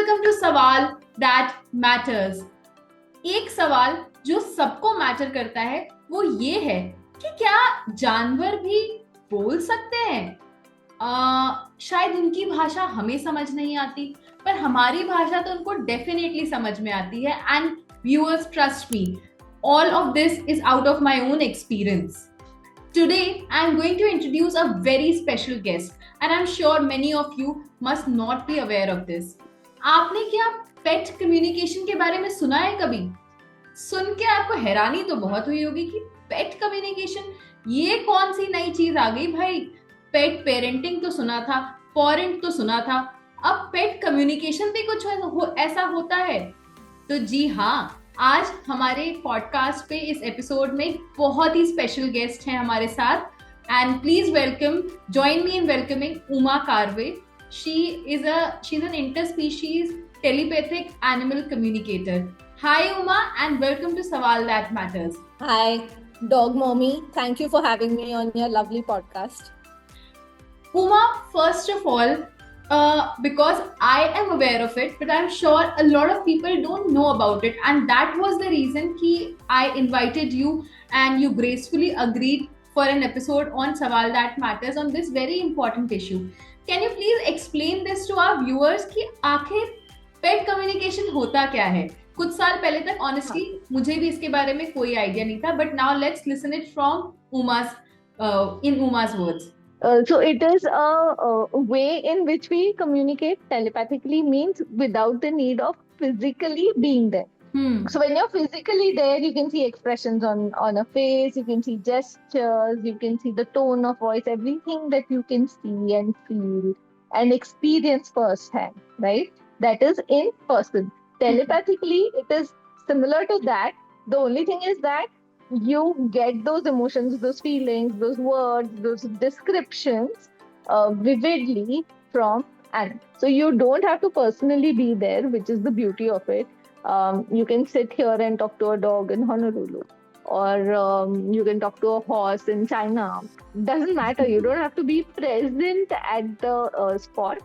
Welcome to सवाल that matters. एक सवाल जो सबको मैटर करता है वो ये है कि क्या जानवर भी बोल सकते हैं? शायद उनकी भाषा हमें समझ नहीं आती, पर हमारी भाषा तो उनको डेफिनेटली समझ में आती है। And viewers, trust me, all of this is out of my own experience. Today, I am going to introduce a very special guest, and I'm sure many of you must not be aware of this. आपने क्या पेट communication के बारे में सुना है कभी? सुन के आपको हैरानी तो बहुत हुई होगी कि पेट कम्युनिकेशन, ये कौन सी नई चीज आ गई भाई। पेट पेरेंटिंग तो सुना था, पेरेंट तो सुना था, अब पेट कम्युनिकेशन भी कुछ ऐसा होता है। तो जी हाँ, आज हमारे पॉडकास्ट पे इस एपिसोड में बहुत ही स्पेशल गेस्ट हैं हमारे साथ। And please welcome, join me in welcoming Uma Karve. she's an interspecies telepathic animal communicator. Hi Uma, and welcome to Sawal That Matters. Hi Dog Mommy, thank you for having me on your lovely podcast. Uma, first of all, because I am aware of it, but I'm sure a lot of people don't know about it, and that was the reason I invited you and you gracefully agreed for an episode on Sawal That Matters on this very important issue. Can you please explain this to our viewers कि आखिर पेट communication होता क्या है? कुछ साल पहले तक honestly मुझे भी इसके बारे में कोई आइडिया नहीं था, but now let's listen it from Uma's words. So it is a way in which we communicate telepathically, means without the need of physically being there. So when you're physically there, you can see expressions on a face, you can see gestures, you can see the tone of voice, everything that you can see and feel and experience firsthand, right? That is in person. Telepathically, it is similar to that. The only thing is that you get those emotions, those feelings, those words, those descriptions vividly from animals. So you don't have to personally be there, which is the beauty of it. You can sit here and talk to a dog in Honolulu, or you can talk to a horse in China. Doesn't matter. You don't have to be present at the spot.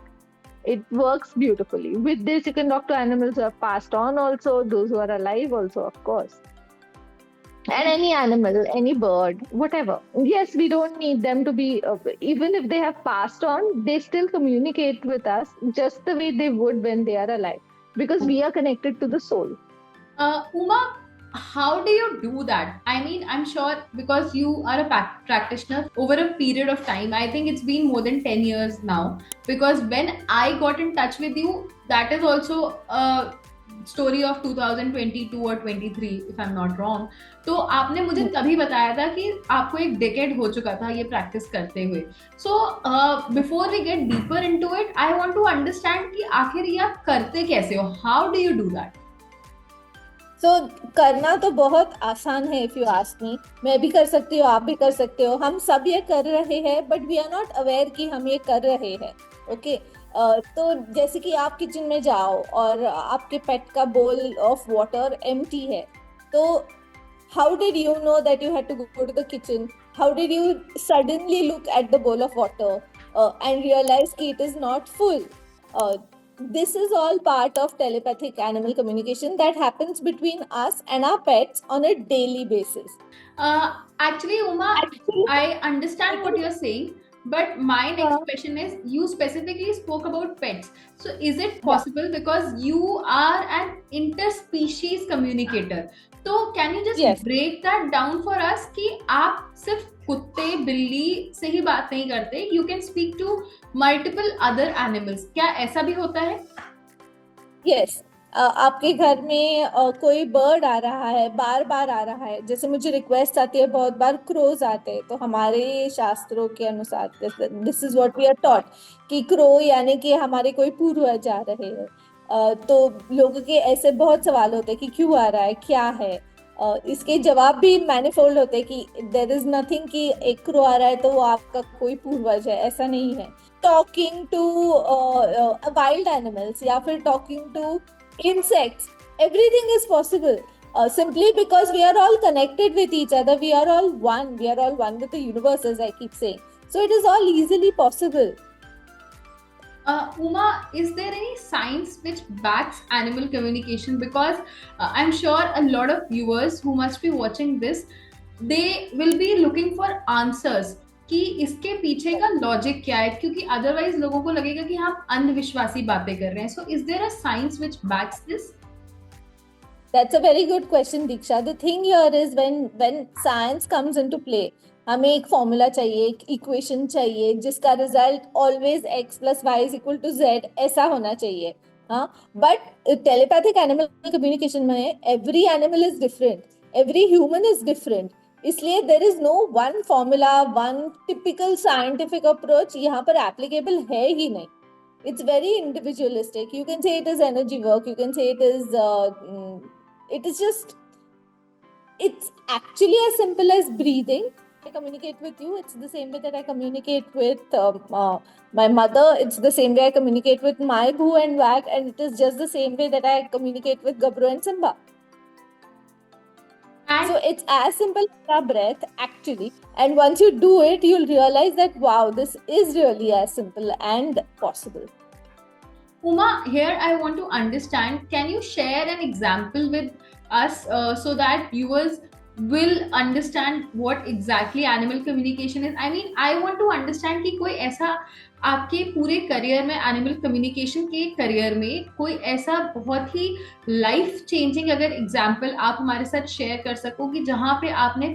It works beautifully. With this, you can talk to animals who have passed on also, those who are alive also, of course. And any animal, any bird, whatever. Yes, we don't need them to be, even if they have passed on, they still communicate with us just the way they would when they are alive, because we are connected to the soul. Uma, how do you do that? I mean, I'm sure because you are a practitioner over a period of time. I think it's been more than 10 years now, because when I got in touch with you, that is also a story of 2022 or 23 if I'm not wrong. तो आपने मुझे तभी बताया था कि आपको एक decade हो चुका था ये प्रैक्टिस करते हुए. So before we get deeper into it, I want to understand कि आखिर ये आप करते कैसे हो? How do you do that? So, करना तो बहुत आसान है. इफ यू आस्क मी, मैं भी कर सकती हूँ, आप भी कर सकते हो, हम सब ये कर रहे हैं, but we are not aware कि हम ये कर रहे हैं. ओके तो जैसे कि आप किचन में जाओ और आपके पेट का बोल ऑफ वाटर एम्प्टी है, तो how did you know that you had to go to the kitchen? How did you suddenly look at the bowl of water and realise कि it is not full? This is all part of telepathic animal communication that happens between us and our pets on a daily basis. Actually, Uma, I understand what you're saying, but my next question is, you specifically spoke about pets. So is it possible, because you are an interspecies communicator, so can you just break that down for us कि आप सिर्फ कुत्ते बिल्ली से ही बात नहीं करते, you can speak to multiple other animals. क्या ऐसा भी होता है? Yes. आपके घर में कोई बर्ड आ रहा है, बार बार आ रहा है, जैसे मुझे रिक्वेस्ट आती है, बहुत बार क्रोज आते हैं, तो हमारे शास्त्रों के अनुसार this is what we are taught कि क्रो यानी कि हमारे कोई पूर्वज आ रहे हैं. तो लोगों के ऐसे बहुत सवाल होते हैं कि क्यों आ रहा है, क्या है. इसके जवाब भी मैनिफोल्ड होते हैं कि देयर इज नथिंग कि एक क्रो आ रहा है तो वो आपका कोई पूर्वज है, ऐसा नहीं है. टॉकिंग टू वाइल्ड एनिमल्स या फिर talking to insects, everything is possible, simply because we are all connected with each other. We are all one with the universe, as I keep saying. So it is all easily possible. Uma, is there any science which backs animal communication? Because I'm sure a lot of viewers who must be watching this, they will be looking for answers कि इसके पीछे का logic क्या है, क्योंकि otherwise लोगों को लगेगा कि हम अंधविश्वासी बातें कर रहे हैं. So is there a science which backs this? That's a very good question, Diksha. The thing here is when science comes into play, हमें एक फॉर्मूला चाहिए, एक इक्वेशन चाहिए जिसका result always x plus y is equal to z ऐसा होना चाहिए. हाँ, बट टेलीपैथिक एनिमल कम्युनिकेशन में every animal is different, every human is different, इसलिए there is no one formula, one typical scientific approach यहाँ पर एप्लीकेबल है ही नहीं. It's very individualistic. You can say it is energy work, you can say it is just, it's actually as simple as breathing. I communicate with you, it's the same way that I communicate with my mother, it's the same way I communicate with my boo and wag, and it is just the same way that I communicate with Gabru and Simba. So it's as simple as a breath actually, and once you do it you'll realize that wow, this is really as simple and possible. Uma, here I want to understand, can you share an example with us so that viewers will understand what exactly animal communication is? I mean, I want to understand कि कोई ऐसा आपके पूरे career में, animal communication के career में कोई ऐसा बहुत ही लाइफ चेंजिंग अगर एग्जाम्पल आप हमारे साथ शेयर कर सको कि जहाँ पे आपने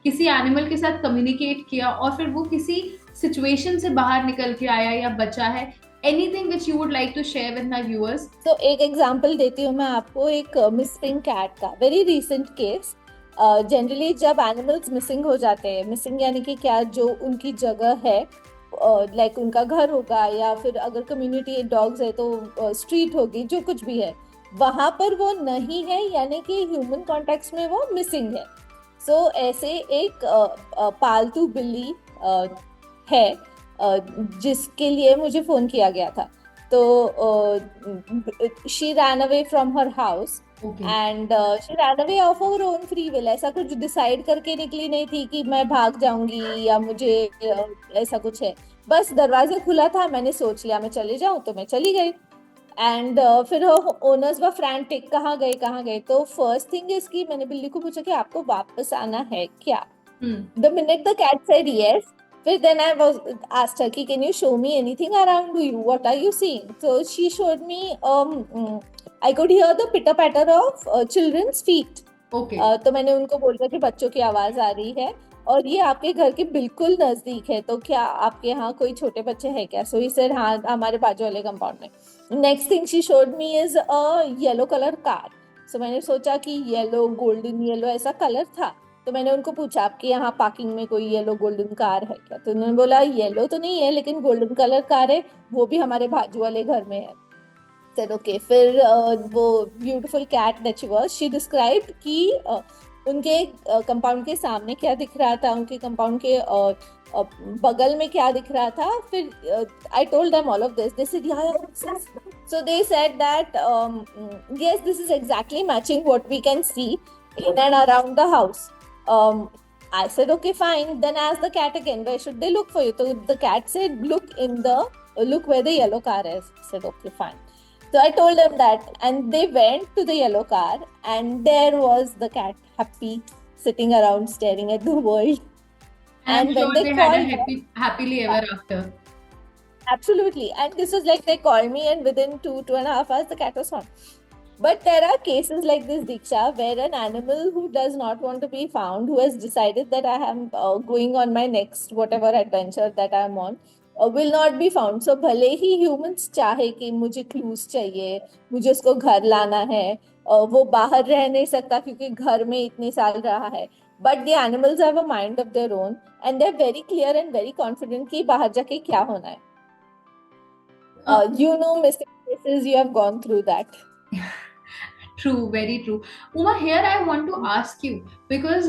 किसी एनिमल के साथ कम्युनिकेट किया और फिर वो किसी सिचुएशन से बाहर निकल के आया या बचा है. Anything which you would like to share with my viewers? So एक एग्जाम्पल देती हूँ मैं आपको, एक मिसिंग कैट का वेरी रिसेंट केस. जनरली जब एनिमल्स मिसिंग हो जाते हैं, मिसिंग यानी कि क्या, जो उनकी जगह है, लाइक उनका घर होगा या फिर अगर कम्युनिटी डॉग्स है तो स्ट्रीट होगी, जो कुछ भी है, वहाँ पर वो नहीं है यानी कि ह्यूमन कॉन्टेक्स्ट में वो मिसिंग है. सो ऐसे एक पालतू बिल्ली है जिसके लिए मुझे फोन किया गया था. तो she ran away from her house and she ran away of her own free will. ऐसा कुछ डिसाइड करके निकली नहीं थी कि मैं भाग जाऊंगी या मुझे ऐसा कुछ है. बस दरवाजा खुला था, मैंने सोच लिया मैं चले जाऊं, तो मैं चली गई. एंड फिर ओनर्स व फ्रैंटिक, कहाँ गए. तो फर्स्ट थिंग इज कि मैंने बिल्ली को पूछा कि आपको वापस आना है क्या. The minute the cat said yes, then I was asked her, can you show me anything around you? What are you seeing? So she showed me, I could hear the pitter patter of children's feet. Okay. तो मैंने उनको बोला कि बच्चों की आवाज आ रही है और ये आपके घर के बिल्कुल नजदीक है, तो क्या आपके यहाँ कोई छोटे बच्चे हैं क्या? So he said हाँ, हमारे बाजू वाले कंपाउंड में. Next thing she showed me is a yellow color car. So मैंने सोचा कि येलो, गोल्डन येलो ऐसा कलर था. तो मैंने उनको पूछा आपके यहाँ पार्किंग में कोई येलो गोल्डन कार है क्या? तो उन्होंने बोला येलो तो नहीं है लेकिन गोल्डन कलर कार है, वो भी हमारे बाजू वाले घर में है. Sir okay. फिर वो beautiful cat that she was, she described कि उनके कंपाउंड के सामने क्या दिख रहा था, उनके कंपाउंड के बगल में क्या दिख रहा था. फिर I told them all of this. They said yeah, so they said that yes, this is exactly matching what we can see in and around the house. I said okay fine, then ask the cat again, where should they look for you? So the cat said look where the yellow car is. I said okay fine. So I told them that, and they went to the yellow car and there was the cat happy sitting around staring at the world. And when they had a happily ever after. Absolutely. And this was like they called me and within 2.5 hours the cat was gone. But there are cases like this, Diksha, where an animal who does not want to be found, who has decided that I am going on my next whatever adventure that I am on, will not be found. So भले ही humans चाहे कि मुझे clues चाहिए, मुझे उसको घर लाना है, वो बाहर रह नहीं सकता क्योंकि घर में इतने साल रहा है. But the animals have a mind of their own and they're very clear and very confident कि बाहर जाके क्या होना है. You know, Mr. Cases, you have gone through that. True, very true. Uma, here I want to ask you, because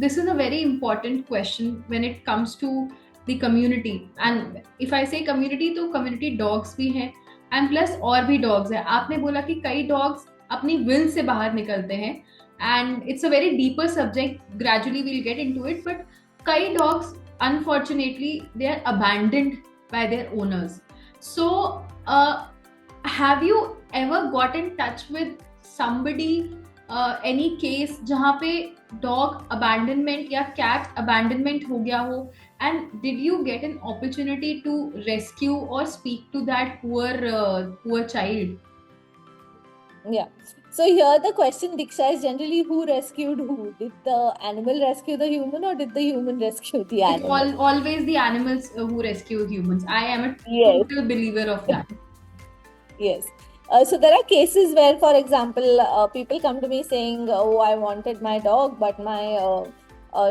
this is a very important question when it comes to the community. And if I say community, तो community dogs भी हैं and plus और भी dogs हैं. आपने बोला कि कई dogs अपनी will से बाहर निकलते हैं and it's a very deeper subject. Gradually we'll get into it. But कई dogs, unfortunately, they are abandoned by their owners. So have you ever got in touch with somebody, any case जहाँ पे dog abandonment या cat abandonment हो गया हो, and did you get an opportunity to rescue or speak to that poor child? Yeah. So here the question, Diksha, is generally who rescued who? Did the animal rescue the human or did the human rescue the It's animal? always the animals who rescue humans. I am a Yes. total believer of that. Yes. So there are cases where, for example, people come to me saying, "Oh, I wanted my dog, but my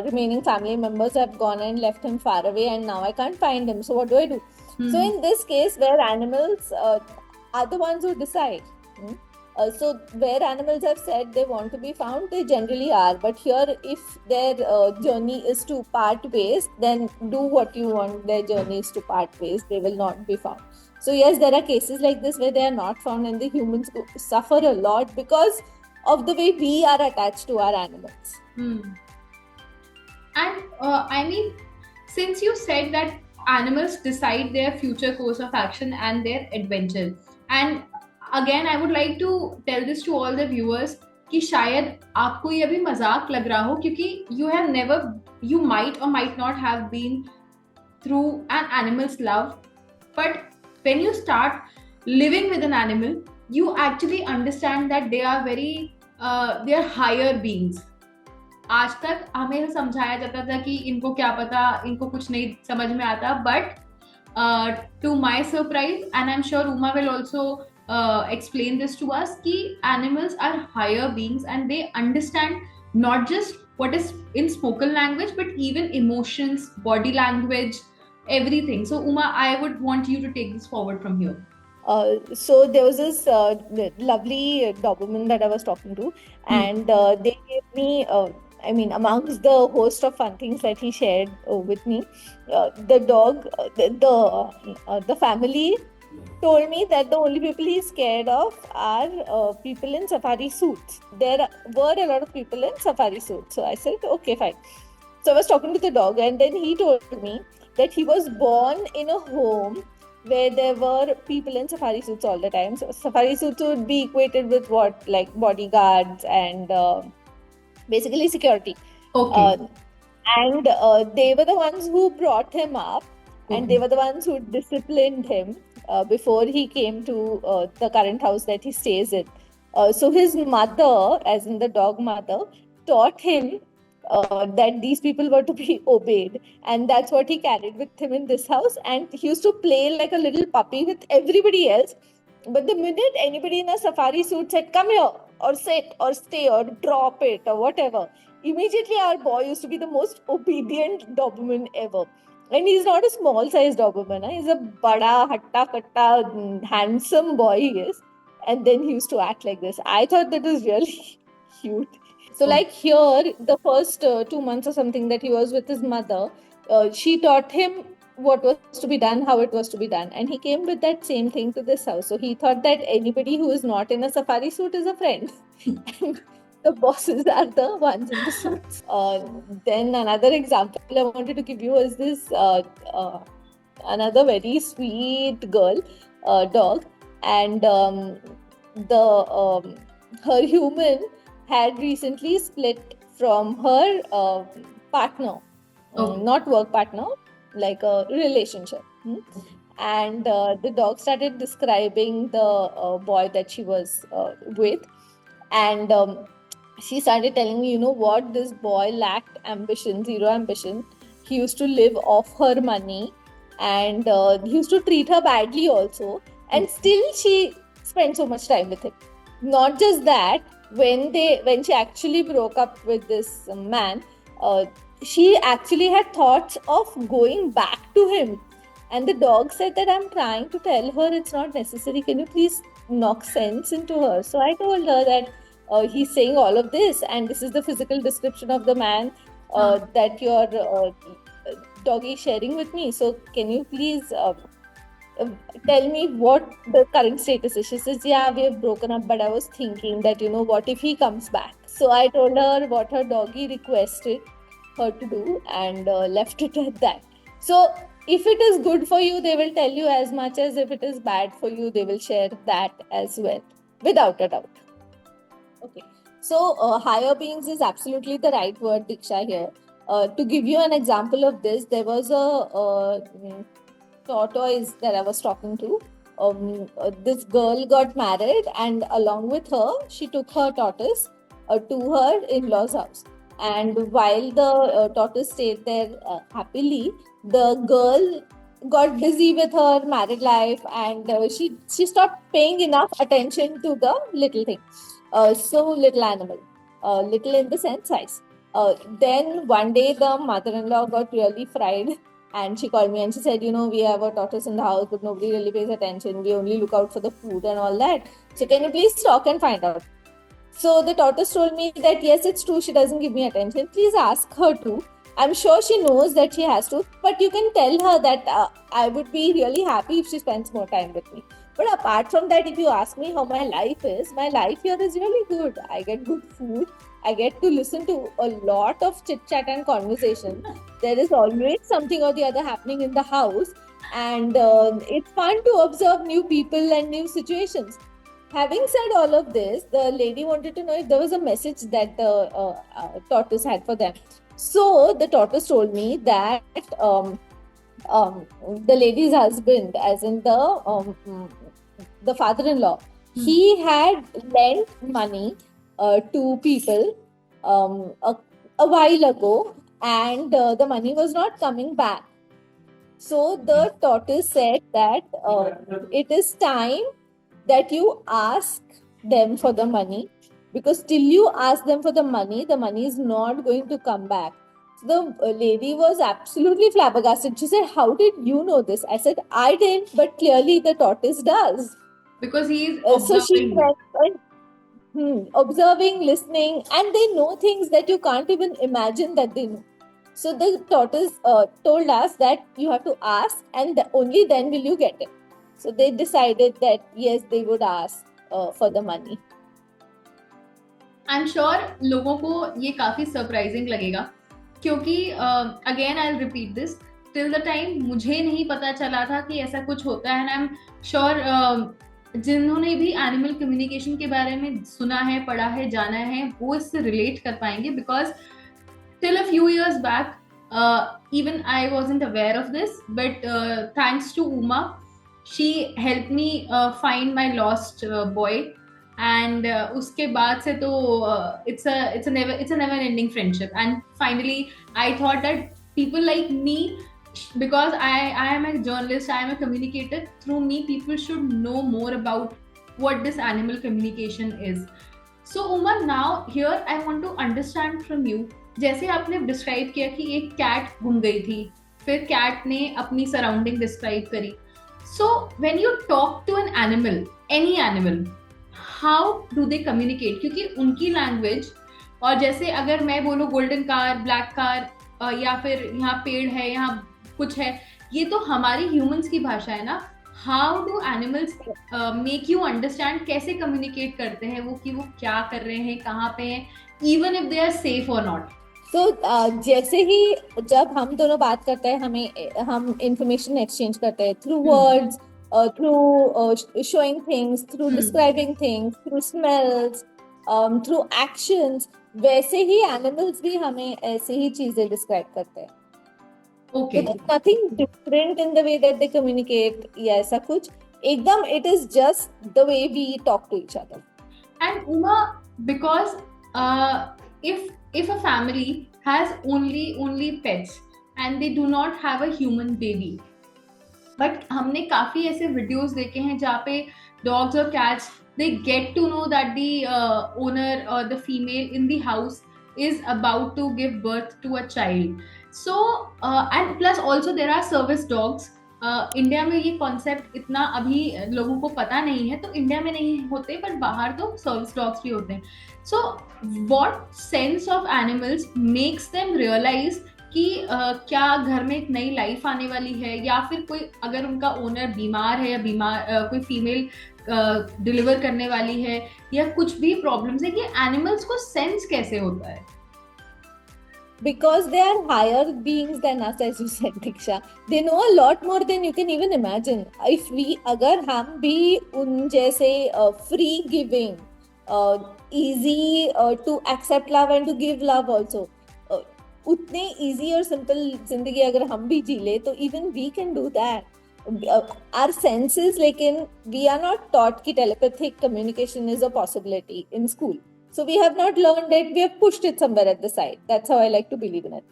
remaining family members have gone and left him far away, and now I can't find him. So what do I do?" So in this case, where animals are the ones who decide. So where animals have said they want to be found, they generally are. But here, if their journey is to part ways, then do what you want. Their journey is to part ways. They will not be found. So yes, there are cases like this where they are not found, and the humans suffer a lot because of the way we are attached to our animals. And I mean, since you said that animals decide their future course of action and their adventure, and again I would like to tell this to all the viewers कि शायद आपको ये अभी मजाक लग रहा हो, क्योंकि you might or might not have been through an animal's love, but when you start living with an animal, you actually understand that they are they are higher beings. आज तक हमें समझाया जाता था कि इनको क्या पता, इनको कुछ नहीं समझ में आता, but to my surprise, and I am sure Uma will also explain this to us, कि animals are higher beings and they understand not just what is in spoken language but even emotions, body language, everything. So Uma, I would want you to take this forward from here. So there was this lovely Doberman that I was talking to, and they gave me, I mean, amongst the host of fun things that he shared with me, the dog, the family told me that the only people he's scared of are people in safari suits. There were a lot of people in safari suits. So I said, okay, fine. So I was talking to the dog, and then he told me that he was born in a home where there were people in safari suits all the time. So safari suits would be equated with what, like bodyguards and basically security. Okay. And they were the ones who brought him up, and they were the ones who disciplined him before he came to the current house that he stays in. So his mother, as in the dog mother, taught him that these people were to be obeyed, and that's what he carried with him in this house. And he used to play like a little puppy with everybody else, but the minute anybody in a safari suit said, "Come here," or "Sit," or "Stay," or "Drop it," or whatever, immediately our boy used to be the most obedient Doberman ever. And he's not a small sized Doberman, he's a bada, hatta katta, handsome boy he is. And then he used to act like this. I thought that was really cute. So like here, the first 2 months or something that he was with his mother, she taught him what was to be done, how it was to be done. And he came with that same thing to this house. So he thought that anybody who is not in a safari suit is a friend. And the bosses are the ones in the suits. Then another example I wanted to give you is this another very sweet girl, dog. And her human had recently split from her partner, not work partner, like a relationship. And the dog started describing the boy that she was with, and she started telling me, you know what, this boy lacked ambition, zero ambition. He used to live off her money, and he used to treat her badly also, and still she spent so much time with him. Not just that, when she actually broke up with this man, she actually had thoughts of going back to him. And the dog said that, "I'm trying to tell her it's not necessary. Can you please knock sense into her?" So I told her that he's saying all of this, and this is the physical description of the man that your doggy is sharing with me. So can you please tell me what the current status is? She says, "Yeah, we have broken up, but I was thinking that, you know, what if he comes back?" So I told her what her doggy requested her to do, and left it at that. So if it is good for you, they will tell you as much as if it is bad for you, they will share that as well, without a doubt. Okay, so higher beings is absolutely the right word, Diksha, here. To give you an example of this, there was a tortoise that I was talking to. This girl got married, and along with her, she took her tortoise to her in-laws' house. And while the tortoise stayed there happily, the girl got busy with her married life, and she stopped paying enough attention to the little thing. So little animal, little in the sense size. Then one day the mother-in-law got really fried, and she called me and she said, we have a tortoise in the house, but nobody really pays attention. We only look out for the food and all that. So can you please talk and find out? So the tortoise told me that yes, it's true, she doesn't give me attention. Please ask her to. I'm sure she knows that she has to, but you can tell her that I would be really happy if she spends more time with me. But apart from that, if you ask me how my life here is really good. I get good food. I get to listen to a lot of chit chat and conversation. There is always something or the other happening in the house, and it's fun to observe new people and new situations. Having said all of this, the lady wanted to know if there was a message that the tortoise had for them. So the tortoise told me that the lady's husband, as in the father-in-law, he had lent money to people a while ago, and the money was not coming back. So the tortoise said that it is time that you ask them for the money, because till you ask them for the money is not going to come back. So the lady was absolutely flabbergasted. She said, "How did you know this?" I said, "I didn't, but clearly the tortoise does." Because he is observing. So she went observing, listening, and they know things that you can't even imagine that they know. So the tortoise told us that you have to ask, and only then will you get it. So they decided that yes, they would ask for the money. I'm sure लोगों को ये काफी surprising लगेगा, क्योंकि again I will repeat this, till the time मुझे नहीं पता चला था कि ऐसा कुछ होता है, एंड आई एम श्योर जिन्होंने भी एनिमल कम्युनिकेशन के बारे में सुना है, पढ़ा है, जाना है, वो इससे रिलेट कर पाएंगे, because till a few years back even I wasn't aware of this, but thanks to Uma, she helped me find my lost boy, and उसके बाद से तो it's a never ending friendship, and finally I thought that people like me, because I am a journalist, I am a communicator, through me people should know more about what this animal communication is. So Uma, now here I want to understand from you, जैसे आपने describe किया कि एक cat गुम गई थी, फिर cat ने अपनी सराउंडिंग डिस्क्राइब करी. So when you talk to an animal, any animal, how do they communicate? क्योंकि उनकी लैंग्वेज, और जैसे अगर मैं बोलूँ गोल्डन कार, ब्लैक कार, या फिर यहाँ पेड़ है, यहाँ कुछ है, ये तो हमारी ह्यूमंस की भाषा है ना. How do animals make you understand? कैसे कम्युनिकेट करते हैं वो, कि वो क्या कर रहे हैं, कहाँ पे हैं, even if they are safe और नॉट? तो जैसे ही जब हम दोनों बात करते हैं, हम इंफॉर्मेशन एक्सचेंज करते हैं through words, through showing things, through describing things, through smells, through actions, वैसे ही एनिमल्स भी हमें ऐसे ही चीजें डिस्क्राइब करते हैं. Okay. So there's nothing different in the way that they communicate, या ऐसा कुछ एकदम, it is just the way we talk to each other. And Uma, because if a family has only pets and they do not have a human baby, but हमने काफी ऐसे videos देखे हैं जहाँ पे dogs और cats, they get to know that the owner or the female in the house is about to give birth to a child. So and plus also there are service dogs. India में ये concept इतना अभी लोगों को पता नहीं है, तो इंडिया में नहीं होते, बट बाहर तो सर्विस डॉग्स भी होते हैं. So what sense of animals makes them realise कि क्या घर में एक नई लाइफ आने वाली है, या फिर कोई अगर उनका ओनर बीमार है, या कोई फीमेल डिलीवर करने वाली है, या कुछ भी प्रॉब्लम्स है, कि एनिमल्स को सेंस कैसे होता है? because they are higher beings than us, as you said, Diksha. They know a lot more than you can even imagine. If we, अगर हम भी उन जैसे free giving, easy to accept love and to give love also, उतने easy और simple जिंदगी अगर हम भी जी ले, तो even we can do that. Our senses, लेकिन we are not taught कि telepathic communication is a possibility in school. So we have not learned it, we have pushed it somewhere at the side. That's how I like to believe in it.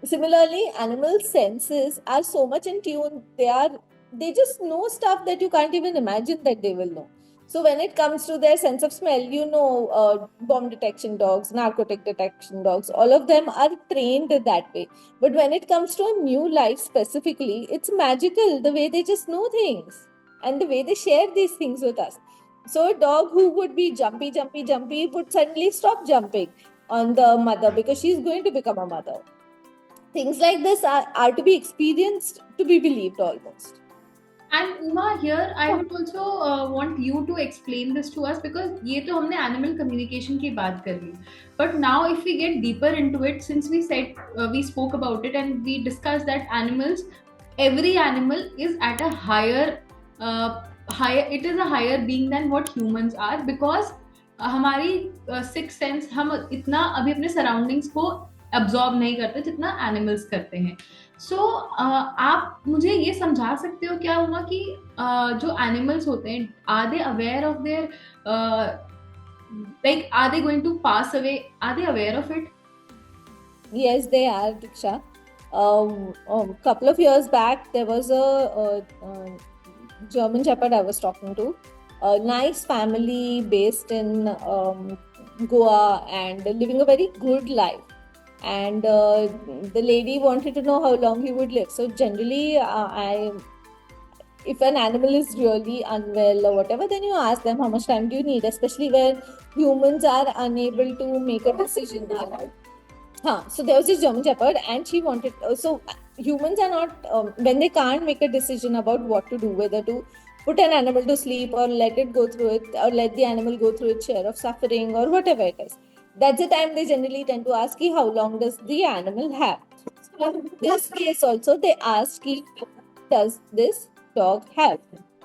Similarly, animal senses are so much in tune. They just know stuff that you can't even imagine that they will know. So when it comes to their sense of smell, bomb detection dogs, narcotic detection dogs, all of them are trained that way. But when it comes to a new life specifically, it's magical the way they just know things and the way they share these things with us. So a dog who would be jumpy would suddenly stop jumping on the mother because she's going to become a mother. Things like this are to be experienced, to be believed almost. And Uma, here I would also want you to explain this to us, because ये तो हमने animal communication की बात कर ली. But now if we get deeper into it, since we said we spoke about it and we discussed that every animal is at a higher being than what humans are, because हमारी sixth sense, हम इतना अभी अपने surroundings को absorb नहीं करते जितना animals करते हैं. So, आप मुझे ये समझा सकते हो क्या हुआ कि जो एनिमल्स होते हैं, are they aware of their, like are they going to pass away, are they aware of it? Yes, they are, Diksha. Couple of years back, there was a German Shepherd I was talking to, a nice family based in Goa and living a very good life. And the lady wanted to know how long he would live. So generally, if an animal is really unwell or whatever, then you ask them how much time do you need, especially where humans are unable to make a decision. So there was this German Shepherd and she wanted, so humans are not, when they can't make a decision about what to do, whether to put an animal to sleep or let it go through it, or let the animal go through its share of suffering or whatever it is. That's the time they generally tend to ask how long does the animal have. So in this case also they asked does this dog have.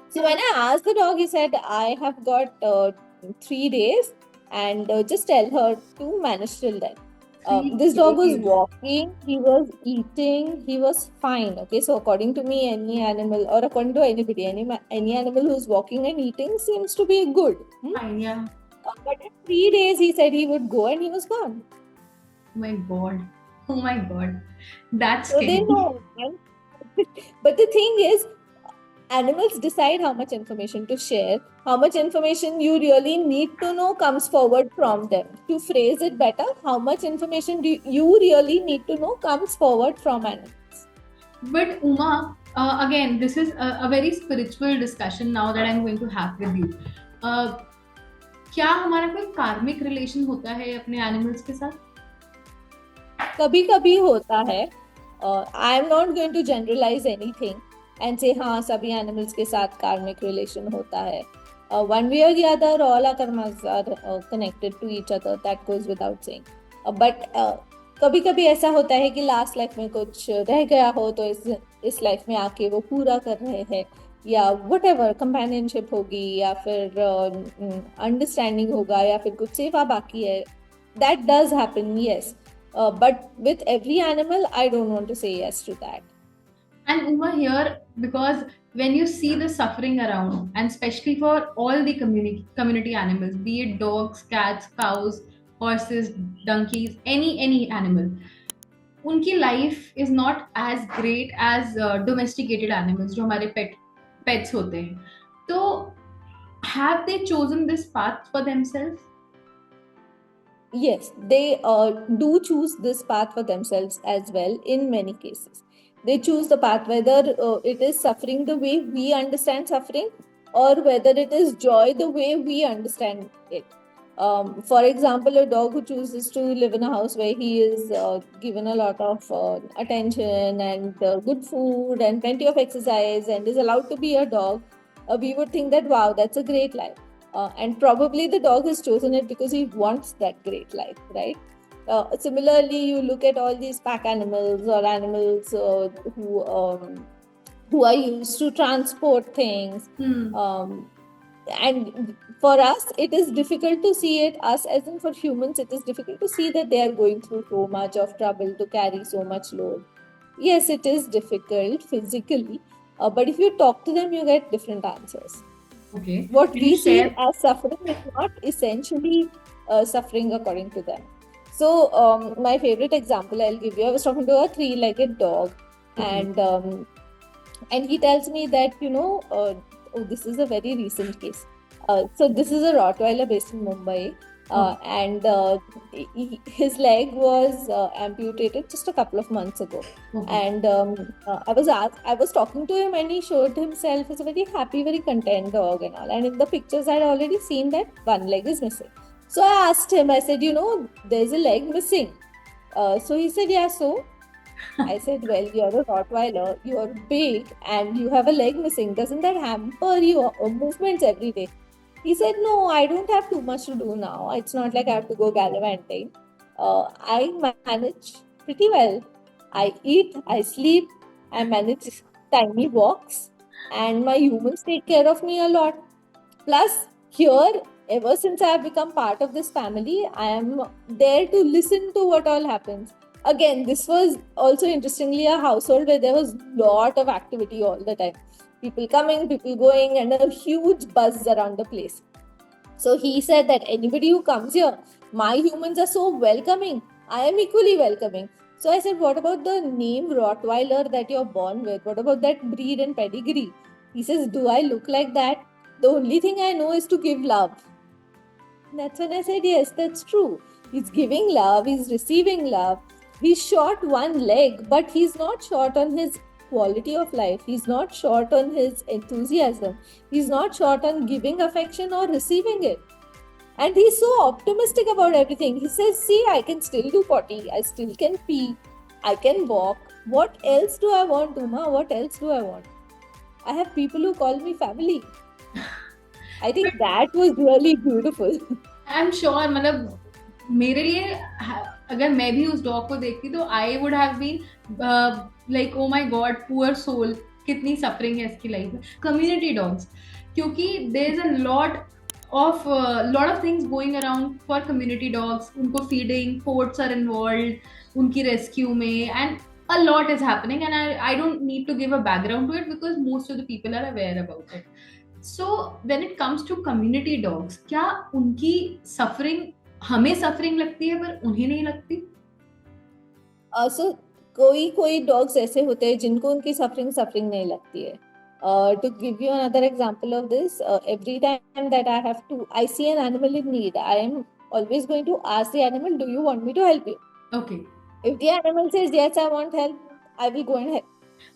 So when I asked the dog, he said I have got 3 days and just tell her to manage till then. This dog was walking, he was eating, he was fine. Okay, so according to me, any animal, or according to anybody, any animal who's walking and eating seems to be good. Fine, yeah. But in 3 days, he said he would go and he was gone. Oh my god. That's so they know. But the thing is, animals decide how much information to share. How much information you really need to know comes forward from them. To phrase it better, how much information do you really need to know comes forward from animals. But Uma, again, this is a very spiritual discussion now that I'm going to have with you. क्या हमारा कोई कार्मिक relation होता है अपने animals के साथ? कभी कभी होता है. I am not going to generalise anything and से हाँ सभी एनिमल्स के साथ कार्मिक रिलेशन होता है. One way or the other, all our karmas are connected to each other. That goes without saying. But कभी कभी ऐसा होता है कि लास्ट लाइफ में कुछ रह गया हो तो इस लाइफ में आके वो पूरा कर रहे हैं, या whatever, companionship होगी या फिर understanding होगा या फिर कुछ सेवा बाकी है. That does happen, yes. But with every animal, I don't want to say yes to that. And Uma, here, because when you see the suffering around, and especially for all the community animals, be it dogs, cats, cows, horses, donkeys, any animal, उनकी life is not as great as domesticated animals जो हमारे pets होते हैं. तो have they chosen this path for themselves? Yes, they do choose this path for themselves as well in many cases. They choose the path whether it is suffering the way we understand suffering, or whether it is joy the way we understand it. For example, a dog who chooses to live in a house where he is given a lot of attention and good food and plenty of exercise and is allowed to be a dog, we would think that wow, that's a great life. And probably the dog has chosen it because he wants that great life, right? Similarly, you look at all these pack animals or animals who are used to transport things. And for us, it is difficult to see it, us as in for humans, it is difficult to see that they are going through so much of trouble to carry so much load. Yes, it is difficult physically, but if you talk to them, you get different answers. Okay. What we see as suffering is not essentially suffering according to them. So, my favorite example I'll give you, I was talking to a 3-legged dog, and he tells me that, oh, this is a very recent case. So this is a Rottweiler based in Mumbai, and his leg was amputated just a couple of months ago. And I was talking to him, and he showed himself as a very happy, very content dog and all. And in the pictures, I had already seen that one leg is missing. So I asked him, I said, there's a leg missing. So he said, yeah, so? I said, well, you're a Rottweiler, you're big, and you have a leg missing. Doesn't that hamper your movements every day? He said, no, I don't have too much to do now. It's not like I have to go gallivanting. I manage pretty well. I eat, I sleep, I manage tiny walks, and my humans take care of me a lot. Plus, here, ever since I have become part of this family, I am there to listen to what all happens. Again, this was also interestingly a household where there was a lot of activity all the time. People coming, people going, and a huge buzz around the place. So he said that anybody who comes here, my humans are so welcoming. I am equally welcoming. So I said, what about the name Rottweiler that you're born with? What about that breed and pedigree? He says, do I look like that? The only thing I know is to give love. That's when I said, yes, that's true. He's giving love, he's receiving love. He's short one leg, but he's not short on his quality of life. He's not short on his enthusiasm. He's not short on giving affection or receiving it. And he's so optimistic about everything. He says, see, I can still do potty. I still can pee. I can walk. What else do I want, Uma? What else do I want? I have people who call me family. I think that was really beautiful. I'm sure, मतलब मेरे लिए अगर मैं भी उस dog को देखती तो I would have been like oh my god poor soul, कितनी सफरिंग है इसकी लाइफ में. कम्युनिटी डॉग्स, क्योंकि there is a lot of things going around for community dogs. उनको फीडिंग, पोर्ट्स आर इन्वॉल्व उनकी रेस्क्यू में, and a lot is happening, and I don't need to give a background to it because most of the people are aware about it. So when it comes to community dogs, क्या उनकी suffering हमें suffering लगती है पर उन्हें नहीं लगती? So कोई डॉग्स ऐसे होते हैं जिनको उनकी सफरिंग नहीं लगती है. To give you another example of this, every time that I see an animal in need, I am always going to ask the animal, do you want me to help you? Okay. If the animal says yes, I want help, I will go and help.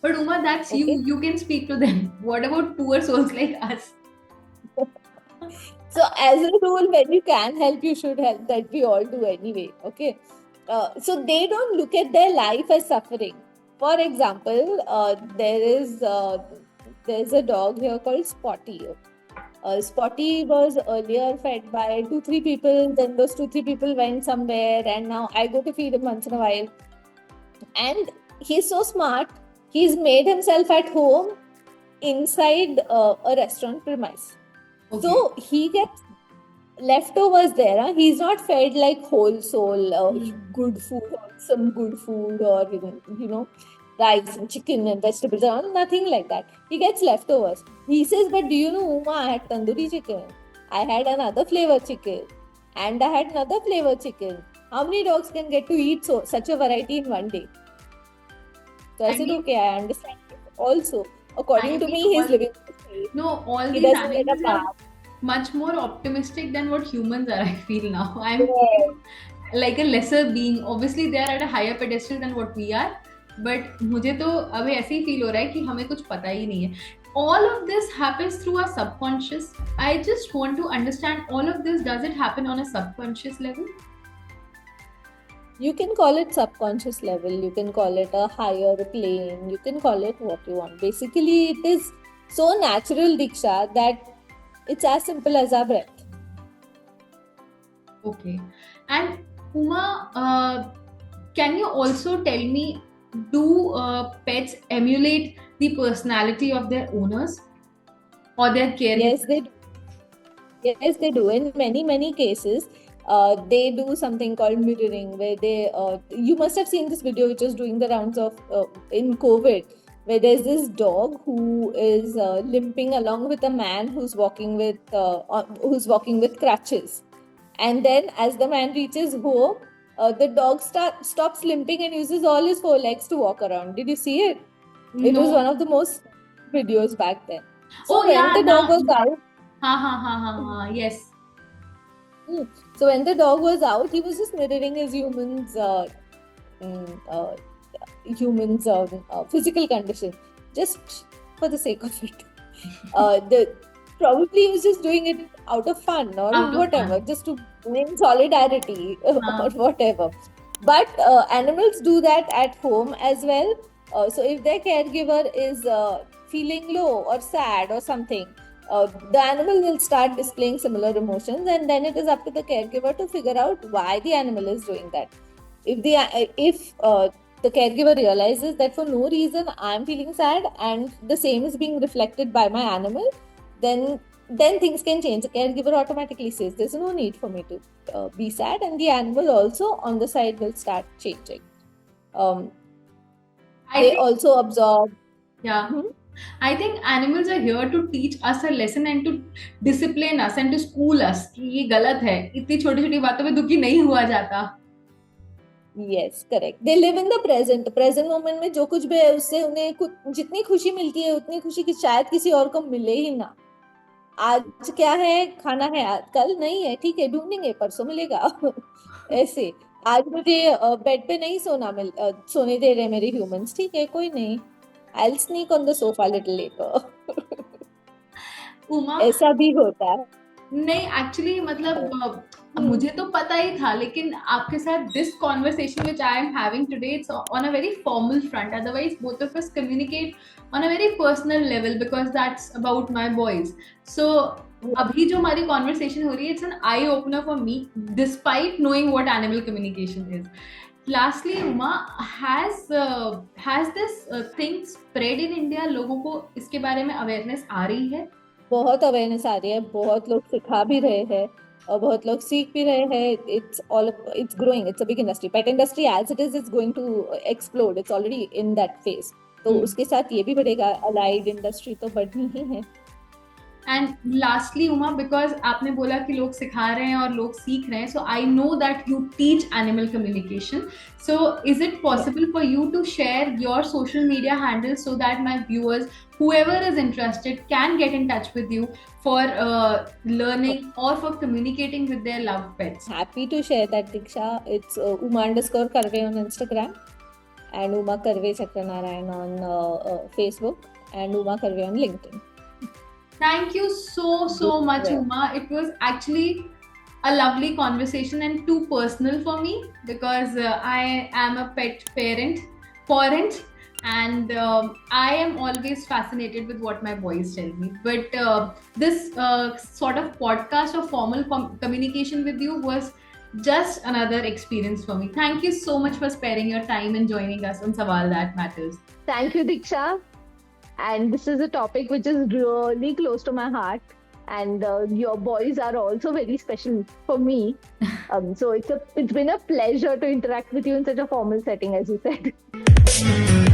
But Uma, that's okay. You can speak to them. What about poor souls like us? So as a rule, when you can help, you should help. That we all do anyway. Okay. So they don't look at their life as suffering. For example, there's a dog here called Spotty. Spotty was earlier fed by 2-3 people. Then those 2-3 people went somewhere, and now I go to feed him once in a while. And he's so smart. He's made himself at home inside a restaurant premise. Okay. So he gets leftovers there. Huh? He's not fed like whole soul, good food, some good food, or rice and chicken and vegetables. Nothing like that. He gets leftovers. He says, but do you know, Uma, I had tandoori chicken. I had another flavor chicken. And I had another flavor chicken. How many dogs can get to eat such a variety in one day? So I said, okay, I understand. Also, according to me, he's living. No, all these animals are much more optimistic than what humans are, I feel now. I'm like a lesser being. Obviously, they are at a higher pedestal than what we are. But मुझे तो अभी ऐसे ही feel हो रहा है कि हमें कुछ पता ही नहीं है. All of this happens through our subconscious. I just want to understand all of this. Does it happen on a subconscious level? You can call it subconscious level. You can call it a higher plane. You can call it what you want. Basically, it is so natural, Diksha, that it's as simple as our breath. Okay. And Uma, can you also tell me, do pets emulate the personality of their owners or their caregivers? Yes, they do. Yes, they do. In many cases, they do something called mirroring, where they you must have seen this video which was doing the rounds of in COVID, where there's this dog who is limping along with a man who's walking with crutches, and then as the man reaches home, the dog stops limping and uses all his four legs to walk around. Did you see it? It was one of the most videos back then. So when the dog was out. Yes. So when the dog was out, he was just mirroring his physical condition, just for the sake of it. Probably he was just doing it out of fun or whatever, just to bring solidarity or whatever. But animals do that at home as well. So if their caregiver is feeling low or sad or something, the animal will start displaying similar emotions, and then it is up to the caregiver to figure out why the animal is doing that. If the caregiver realizes that for no reason I'm feeling sad and the same is being reflected by my animal, then things can change. The caregiver automatically says there's no need for me to be sad, and the animal also on the side will start changing. They also absorb. Yeah. I think animals are here to teach us a lesson and to discipline us and to school us कि ये गलत है, इतनी छोटी छोटी बातों पे दुखी नहीं हुआ जाता. Yes, correct. They live in the present moment में जो कुछ भी है उससे उन्हें जितनी खुशी मिलती है उतनी खुशी की शायद किसी और को मिले ही ना. आज क्या है, खाना है, कल नहीं है, ठीक है ढूंढेंगे, परसों मिलेगा. ऐसे आज मुझे बेड पे नहीं सोने दे रहे मेरे ह्यूमंस, ठीक है कोई नहीं, I'll sneak on the sofa a little later. Uma, ऐसा भी होता है. नहीं एक्चुअली मतलब मुझे तो पता ही था, लेकिन आपके साथ this conversation which I am having today, it's on a very formal front. Otherwise both of us communicate on a very personal level because that's about my boys. So अभी जो हमारी conversation हो रही है, it's an eye opener for me despite knowing what animal communication is. Lastly, Uma, has this thing spread in India? लोगों को इसके बारे में awareness आ रही है? बहुत awareness आ रही है, बहुत लोग सिखा भी रहे हैं और बहुत लोग सीख भी रहे हैं. It's growing. It's a big industry. Pet industry as it is going to explode. It's already in that phase. तो उसके साथ ये भी बढ़ेगा. Allied industry तो बढ़नी ही है. And lastly, Uma, because आपने बोला कि लोग सिखा रहे हैं और लोग सीख रहे हैं, so I know that you teach animal communication. So is it possible for you to share your social media handles so that my viewers, whoever is interested, can get in touch with you for learning or for communicating with their loved pets? Happy to share that, Diksha. It's Uma_Karve on Instagram and Uma Karve Chakranarayan on Facebook and Uma Karve on LinkedIn. Thank you so much, Uma. It was actually a lovely conversation and too personal for me because I am a pet parent, and I am always fascinated with what my boys tell me. But this sort of podcast or formal communication with you was just another experience for me. Thank you so much for sparing your time and joining us on Sawal That Matters. Thank you, Diksha. And this is a topic which is really close to my heart, and your boys are also very special for me. So it's been a pleasure to interact with you in such a formal setting, as you said.